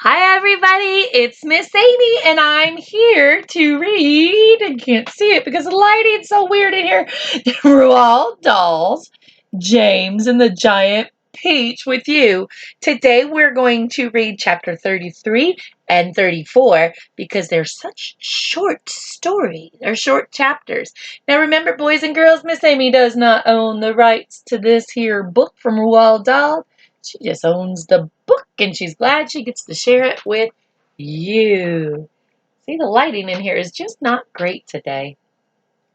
Hi everybody, it's Miss Amy and I'm here to read, I can't see it because the lighting's so weird in here, Roald Dahl's James and the Giant Peach with you. Today we're going to read chapter 33 and 34 because they're such short stories, or short chapters. Now remember boys and girls, Miss Amy does not own the rights to this here book from Roald Dahl. She just owns the book and she's glad she gets to share it with you. See, the lighting in here is just not great today.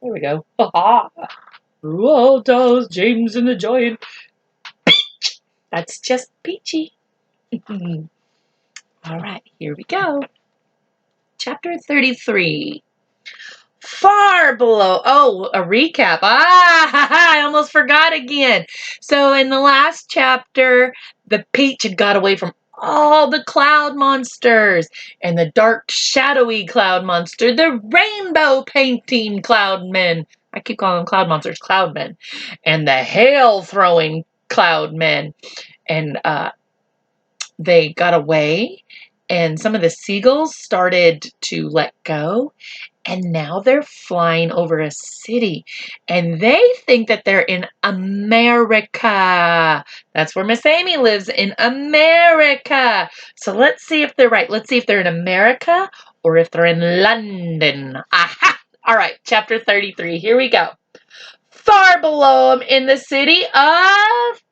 There we go. Roald Dahl's James and the Giant Peach. That's just peachy. All right, here we go. Chapter 33. Far below. Oh, a recap. I almost forgot again. So in the last chapter, the Peach had got away from all the cloud monsters and the dark, shadowy cloud monster, the rainbow painting cloud men. I keep calling them cloud monsters, cloud men, and the hail throwing cloud men. And they got away, and some of the seagulls started to let go. And now they're flying over a city. And they think that they're in America. That's where Miss Amy lives, in America. So let's see if they're right. Let's see if they're in America or if they're in London. Aha! All right, chapter 33. Here we go. Far below them in the city of,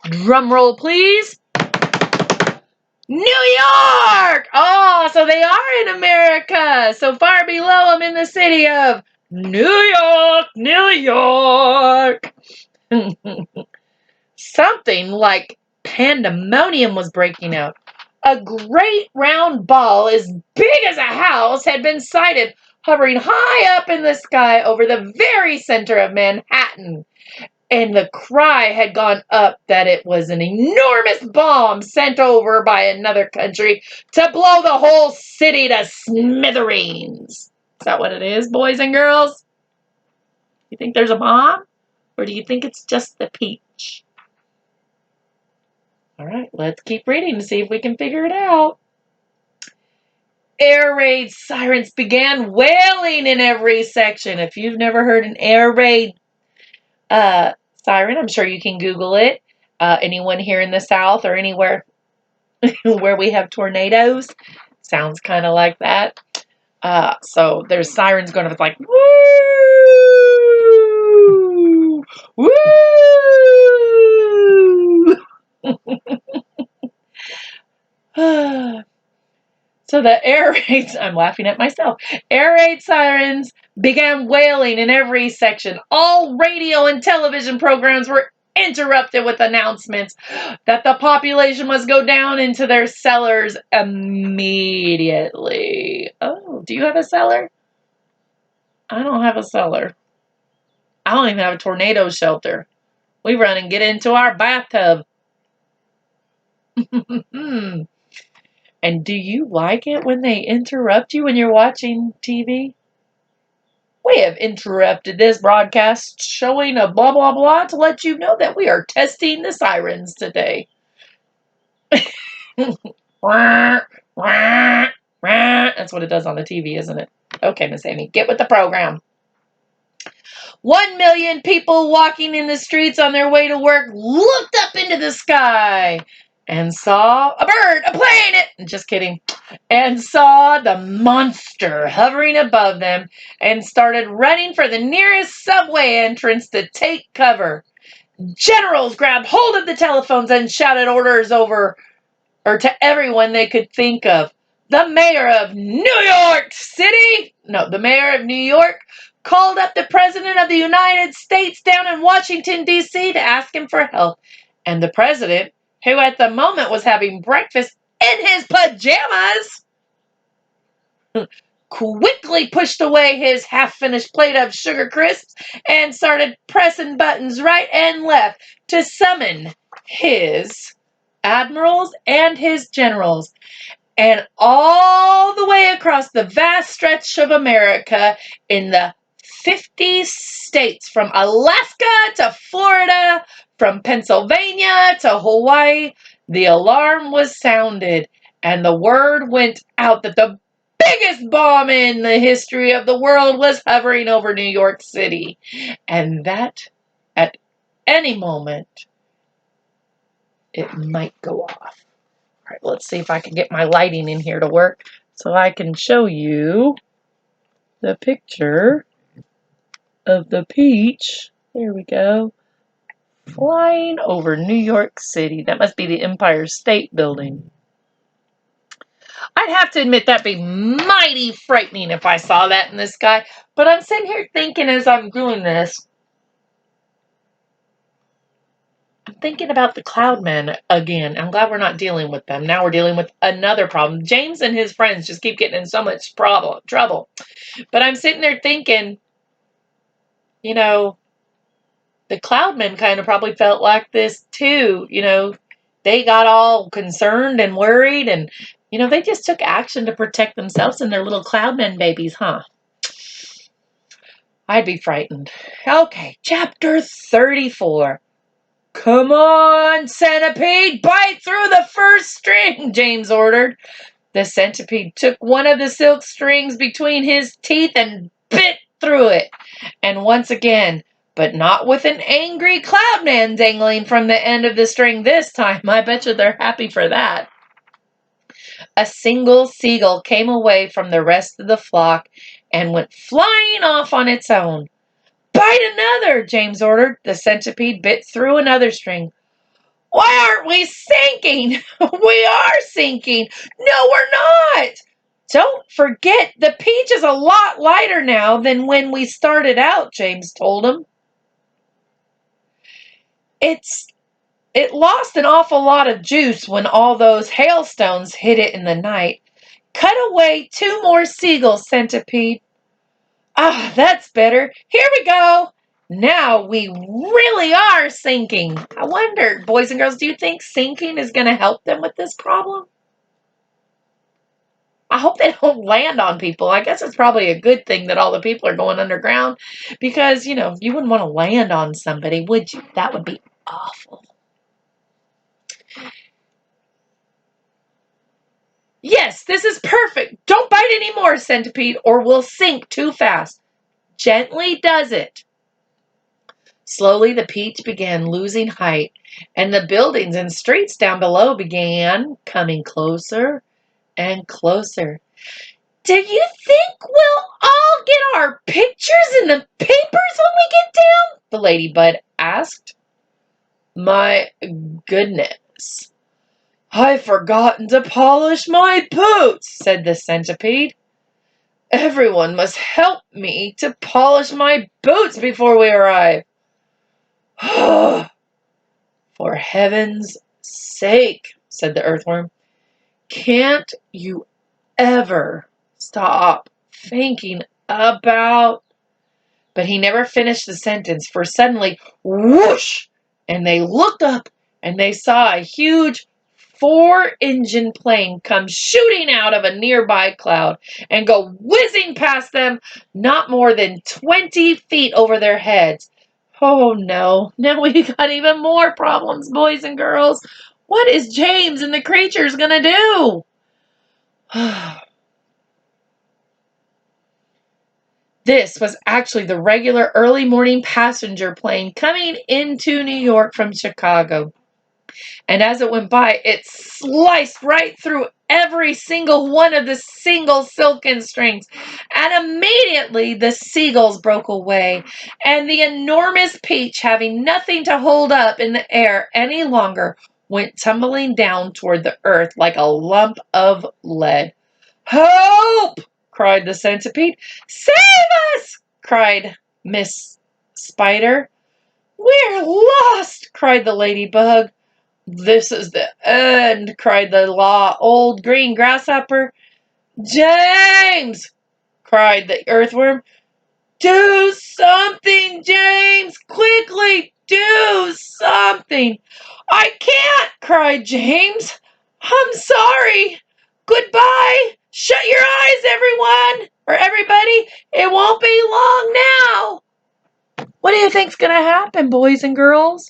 drumroll please, New York! Oh, so they are in America. So far below them in the city of New York, New York. Something like pandemonium was breaking out. A great round ball as big as a house had been sighted hovering high up in the sky over the very center of Manhattan. And the cry had gone up that it was an enormous bomb sent over by another country to blow the whole city to smithereens. Is that what it is, boys and girls? You think there's a bomb? Or do you think it's just the peach? All right, let's keep reading to see if we can figure it out. Air raid sirens began wailing in every section. If you've never heard an air raid siren, I'm sure you can Google it. Anyone here in the South or anywhere where we have tornadoes, sounds kind of like that. So there's sirens going up, it's like, woo, woo. So the air raids, I'm laughing at myself, air raid sirens began wailing in every section. All radio and television programs were interrupted with announcements that the population must go down into their cellars immediately. Oh, do you have a cellar? I don't have a cellar. I don't even have a tornado shelter. We run and get into our bathtub. And do you like it when they interrupt you when you're watching TV? We have interrupted this broadcast showing of blah, blah, blah to let you know that we are testing the sirens today. That's what it does on the TV, isn't it? Okay, Miss Amy, get with the program. 1 million people walking in the streets on their way to work looked up into the sky and saw a bird, a plane, just kidding, and saw the monster hovering above them and started running for the nearest subway entrance to take cover. Generals grabbed hold of the telephones and shouted orders over or to everyone they could think of. The mayor of New York City, the mayor of New York called up the president of the United States down in Washington, D.C. to ask him for help. And the president, who at the moment was having breakfast in his pajamas, quickly pushed away his half-finished plate of sugar crisps and started pressing buttons right and left to summon his admirals and his generals. And all the way across the vast stretch of America in the 50 states, from Alaska to Florida, from Pennsylvania to Hawaii, the alarm was sounded. and the word went out that the biggest bomb in the history of the world was hovering over New York City, and that at any moment it might go off. All right, let's see if I can get my lighting in here to work so I can show you the picture of the peach. There we go. Flying over New York City. That must be the Empire State Building. I'd have to admit that'd be mighty frightening if I saw that in the sky. But I'm sitting here thinking as I'm doing this, I'm thinking about the cloudmen again. I'm glad we're not dealing with them. Now we're dealing with another problem. James and his friends just keep getting in so much trouble. But I'm sitting there thinking, you know, the cloudmen kind of probably felt like this too. They got all concerned and worried, and they just took action to protect themselves and their little cloudmen babies, huh? I'd be frightened. Okay, chapter 34. Come on, centipede, bite through the first string, James ordered. The centipede took one of the silk strings between his teeth and bit through it. And once again, but not with an angry cloudman dangling from the end of the string this time. I bet you they're happy for that. A single seagull came away from the rest of the flock and went flying off on its own. Bite another, James ordered. The centipede bit through another string. Why aren't we sinking? We are sinking. No, we're not. Don't forget, the peach is a lot lighter now than when we started out, James told him. It lost an awful lot of juice when all those hailstones hit it in the night. Cut away 2 more seagulls, centipede. Ah, that's better. Here we go. Now we really are sinking. I wonder, boys and girls, do you think sinking is going to help them with this problem? I hope they don't land on people. I guess it's probably a good thing that all the people are going underground because, you wouldn't want to land on somebody, would you? That would be awful. Yes, this is perfect. Don't bite anymore, centipede, or we'll sink too fast. Gently does it. Slowly, the peach began losing height, and the buildings and streets down below began coming closer and closer. Do you think we'll all get our pictures in the papers when we get down? The ladybug asked. My goodness. I've forgotten to polish my boots, said the centipede. Everyone must help me to polish my boots before we arrive. For heaven's sake, said the earthworm, can't you ever stop thinking about... But he never finished the sentence, for suddenly, whoosh, and they looked up and they saw a huge 4-engine plane come shooting out of a nearby cloud and go whizzing past them not more than 20 feet over their heads. Oh no, now we got even more problems, boys and girls. What is James and the creatures gonna do? This was actually the regular early morning passenger plane coming into New York from Chicago. And as it went by, it sliced right through every single one of the single silken strings. And immediately the seagulls broke away, and the enormous peach, having nothing to hold up in the air any longer, went tumbling down toward the earth like a lump of lead. Help! Cried the centipede. Save us! Cried Miss Spider. We're lost! Cried the ladybug. This is the end, cried the old green grasshopper. James! Cried the earthworm. Do something, James! Quickly, do something! I can't, cried James. I'm sorry. Goodbye. Shut your eyes, everyone, or everybody. It won't be long now. What do you think's going to happen, boys and girls?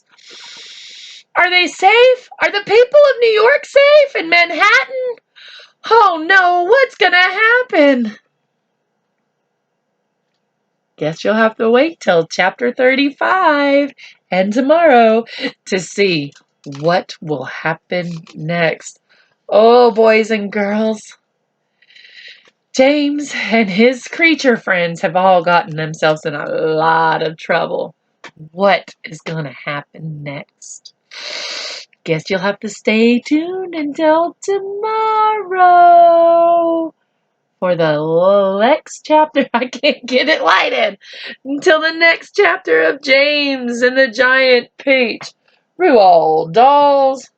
Are they safe? Are the people of New York safe in Manhattan? Oh no, what's gonna happen? Guess you'll have to wait till chapter 35 and tomorrow to see what will happen next. Oh, boys and girls, James and his creature friends have all gotten themselves in a lot of trouble. What is going to happen next? Guess you'll have to stay tuned until tomorrow for the next chapter. I can't get it lighted. Until the next chapter of James and the Giant Peach. Roald Dolls.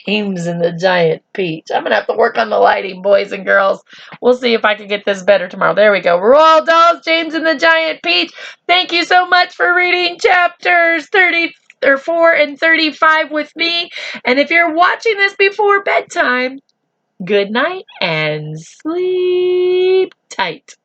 James and the Giant Peach. I'm going to have to work on the lighting, boys and girls. We'll see if I can get this better tomorrow. There we go. Roald Dolls, James and the Giant Peach. Thank you so much for reading chapters 34 and 35 with me. And if you're watching this before bedtime, good night and sleep tight.